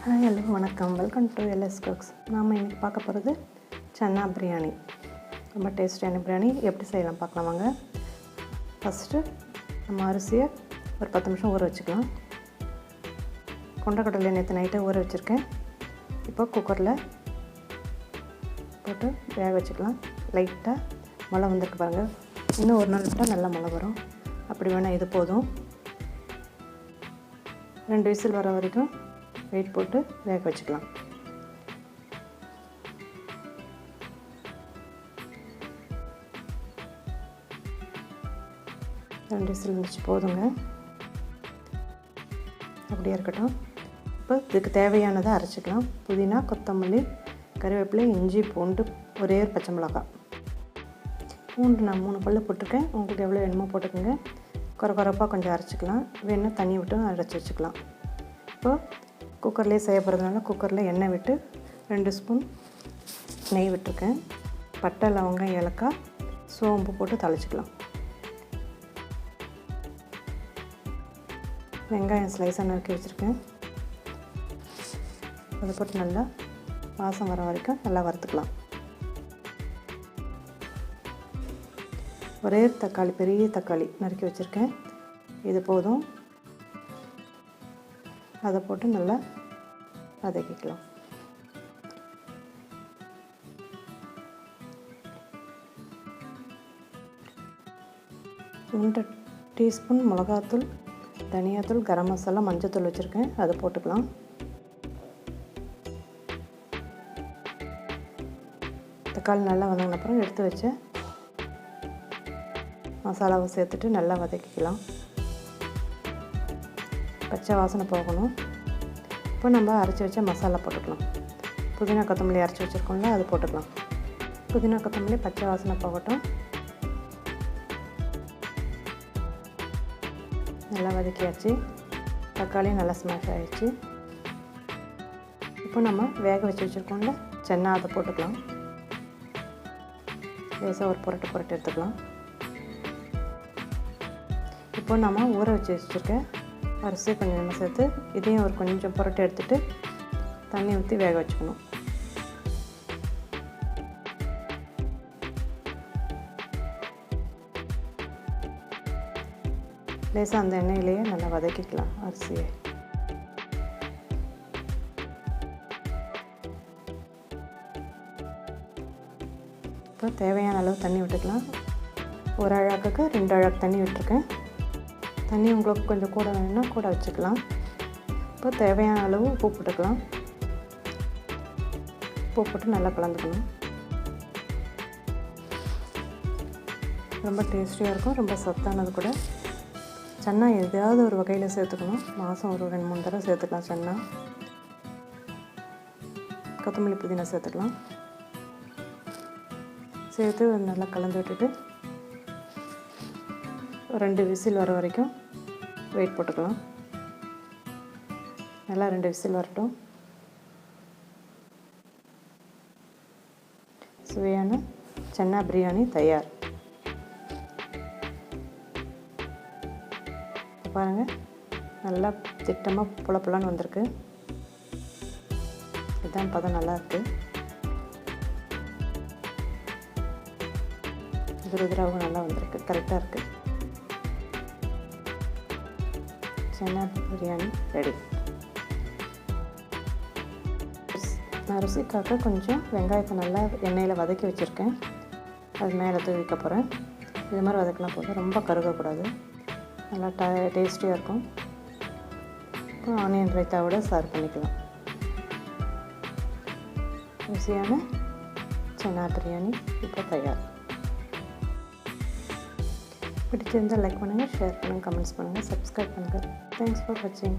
Hi hello வணக்கம், welcome to LS cooks. நாம் இன்றைக்கி பார்க்க போகிறது சன்னா பிரியாணி. ரொம்ப டேஸ்டியான பிரியாணி எப்படி செய்யலாம் பார்க்கலாம் வாங்க. ஃபஸ்ட்டு நம்ம அரிசியை ஒரு 10 நிமிஷம் ஊற வச்சுக்கலாம். கொண்டக்கடலை நேற்று நைட்டை ஊற வச்சுருக்கேன். இப்போ குக்கரில் போட்டு வேக வச்சுக்கலாம். லைட்டாக மழை வந்துருக்கு பாருங்கள். இன்னும் ஒரு நாள் விட்டால் நல்லா மழை வரும். அப்படி வேணால் இது போதும். 2 விசில் வர வரைக்கும் வெயிட் போட்டு வேக வச்சுக்கலாம். ரெண்டு விசில் வச்சு போதுங்க, அப்படியே இருக்கட்டும். இப்போ இதுக்கு தேவையானதை அரைச்சிக்கலாம். புதினா, கொத்தமல்லி, கறிவேப்பிலை, இஞ்சி, பூண்டு, ஒரே ஒரு பச்சை மிளகாய். பூண்டு நான் 3 பல்லு போட்டிருக்கேன். உங்களுக்கு எவ்வளோ வேணுமோ போட்டுக்கோங்க. குறைப்பாக கொஞ்சம் அரைச்சிக்கலாம். வேணுன்னா தண்ணி விட்டு அரைச்சி வச்சுக்கலாம். இப்போ குக்கர்லேயே செய்ய போகிறதுனால குக்கரில் எண்ணெய் விட்டு 2 ஸ்பூன் நெய் விட்டுருக்கேன். பட்டை, லவங்கம், ஏலக்காய், சோம்பு போட்டு தாளிச்சிக்கலாம். வெங்காயம் ஸ்லைஸாக நறுக்கி வச்சுருக்கேன். அதை போட்டு நல்லா வாசம் வர வரைக்கும் நல்லா வறுத்துக்கலாம். ஒரே தக்காளி, பெரிய தக்காளி நறுக்கி வச்சுருக்கேன். இது போதும். அதை போட்டு நல்லா வதக்கிக்கலாம். 1 டீஸ்பூன் மிளகாத்தூள், தனியாத்தூள், கரம் மசாலா, மஞ்சத்தூள் வச்சுருக்கேன். அதை போட்டுக்கலாம். தக்காளி நல்லா வதங்கின அப்புறம் எடுத்து வச்சு மசாலாவை சேர்த்துட்டு நல்லா வதக்கிக்கலாம். பச்சை வாசனை போகணும். இப்போ நம்ம அரைச்சி வச்ச மசாலா போட்டுக்கலாம். புதினா, கொத்தமல்லி அரைச்சி வச்சுருக்கோம்ல, அது போட்டுக்கலாம். புதினா, கொத்தமல்லி பச்சை வாசனை போகட்டும். நல்லா வதக்கியாச்சு. தக்காளியும் நல்லா ஸ்மாஷ் ஆகிடுச்சு. இப்போ நம்ம வேக வச்சு வச்சுருக்கோம்ல சன்னா, அதை போட்டுக்கலாம். லேசாக ஒரு புரட்டு எடுத்துக்கலாம். இப்போ நம்ம ஊற வச்சு வச்சுருக்க அரிசி கொஞ்சமாக சேர்த்து இதையும் ஒரு கொஞ்சம் புரட்டு எடுத்துகிட்டு தண்ணி ஊற்றி வேக வச்சுக்கணும். லேசாக அந்த எண்ணெயிலேயே நல்லா வதக்கிக்கலாம் அரிசியை. இப்போ தேவையான அளவு தண்ணி விட்டுக்கலாம். ஒரு அழகுக்கு 2 அழகு தண்ணி விட்டுருக்கேன். தண்ணி உங்களுக்கு கொஞ்சம் கூட வேணும்னா கூட வச்சுக்கலாம். இப்போ தேவையான அளவு உப்பு போட்டுக்கலாம். உப்பு போட்டு நல்லா கலந்துக்கணும். ரொம்ப டேஸ்டியாக இருக்கும், ரொம்ப சத்தானது கூட. சன்னா எதாவது ஒரு வகையில் சேர்த்துக்கணும். மாதம் ஒரு 2-3 தடவை சேர்த்துக்கலாம். சன்னா, கொத்தமல்லி, புதினா சேர்த்துக்கலாம். சேர்த்து நல்லா கலந்து விட்டுட்டு 2 விசில் வர வரைக்கும் வெயிட் போட்டுக்கலாம். நல்லா 2 விசில் வரட்டும். சுவையான சன்னா பிரியாணி தயார். பாருங்கள், நல்லா திட்டமாக புலப்புலான்னு வந்திருக்கு. இதுதான் பதம், நல்லாயிருக்கு. துருதுராவும் நல்லா வந்திருக்கு, கரெக்டாக இருக்குது. சன்னா பிரியாணி ரெடி. நான் ருசிக்காக கொஞ்சம் வெங்காயத்தை நல்லா எண்ணெயில் வதக்கி வச்சுருக்கேன். அது மேலே தூவிக்க போகிறேன். இது மாதிரி வதக்கலாம் போதும், ரொம்ப கருகக்கூடாது. நல்லா டேஸ்டியாக இருக்கும். இப்போ ஆனியன் ரைத்தாவோட சர்வ் பண்ணிக்கலாம். ருசியான சன்னா பிரியாணி இப்போ தயார். பிடிச்சிருந்தால் லைக் பண்ணுங்கள், ஷேர் பண்ணுங்கள், கமெண்ட்ஸ் பண்ணுங்கள், சப்ஸ்கிரைப் பண்ணுங்கள். தேங்க்ஸ் ஃபார் வாட்சிங்.